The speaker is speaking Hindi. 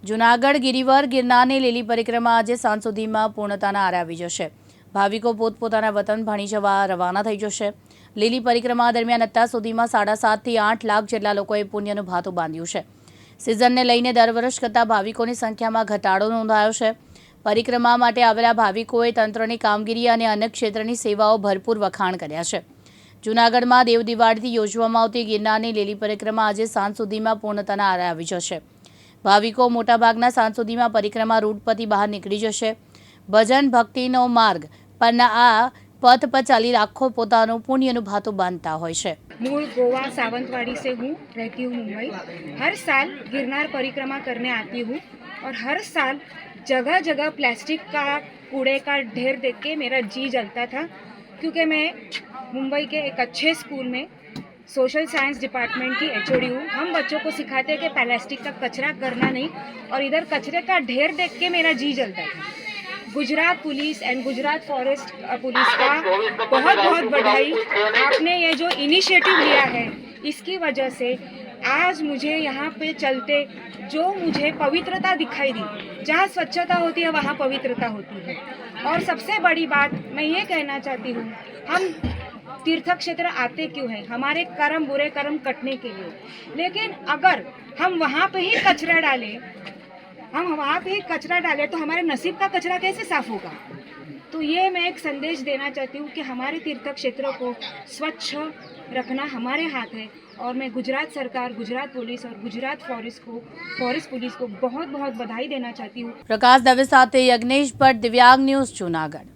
જૂનાગઢ ગિરિવર ગિરનારની લીલી પરિક્રમા આજે સાંજ સુધીમાં પૂર્ણતાના આરે આવી જશે। ભાવિકો પોતપોતાના વતન ભણી જવા રવાના થઈ જશે। લીલી પરિક્રમા દરમિયાન અત્યાર સુધીમાં 7.5 થી 8 લાખ જેટલા લોકોએ પુણ્યનું ભાથું બાંધ્યું છે। સિઝનને લઈને દર વર્ષ કરતાં ભાવિકોની સંખ્યામાં ઘટાડો નોંધાયો છે। પરિક્રમા માટે આવેલા ભાવિકોએ તંત્રની કામગીરી અને અનેક ક્ષેત્રની સેવાઓ ભરપૂર વખાણ કર્યા છે। જૂનાગઢમાં દેવ દિવાળીથી યોજવામાં આવતી ગિરનારની લીલી પરિક્રમા આજે સાંજ સુધીમાં પૂર્ણતાના આરે આવી જશે। ભાવિકો મોટાભાગના સાંજ સુધીમાં પરિક્રમા રૂટ પરથી બહાર નીકળી જશે। ભજન ભક્તિનો માર્ગ પરના આ पथ पर चाली लाखों पोतानो पुण्यनु भातु बांधता होय छे। मूल गोवा सावंतवाड़ी से हूँ, रहती हूँ मुंबई। हर साल गिरनार परिक्रमा करने आती हूँ और हर साल जगह जगह प्लास्टिक का कूड़े का ढेर देख के मेरा जी जलता था, क्योंकि मैं मुंबई के एक अच्छे स्कूल में सोशल साइंस डिपार्टमेंट की एचओडी हूँ। हम बच्चों को सिखाते हैं कि प्लास्टिक का कचरा करना नहीं, और इधर कचरे का ढेर देख के मेरा जी जलता था। Gujarat police and Gujarat forest police का बहुत बहुत बधाई। आपने ये जो इनिशिएटिव लिया है, इसकी वजह से आज मुझे यहाँ पे चलते जो मुझे पवित्रता दिखाई दी। जहाँ स्वच्छता होती है वहाँ पवित्रता होती है। और सबसे बड़ी बात मैं ये कहना चाहती हूँ, हम तीर्थ क्षेत्र आते क्यों हैं? हमारे कर्म, बुरे कर्म कटने के लिए। लेकिन अगर हम वहाँ पे ही कचरा डालें, तो हमारे नसीब का कचरा कैसे साफ होगा? तो ये मैं एक संदेश देना चाहती हूँ कि हमारे तीर्थ क्षेत्रों को स्वच्छ रखना हमारे हाथ है। और मैं गुजरात सरकार, गुजरात पुलिस और गुजरात फॉरेस्ट पुलिस को बहुत बहुत बधाई देना चाहती हूँ। प्रकाश दवे साथे यज्ञेश भट्ट, दिव्यांग न्यूज़, जूनागढ़।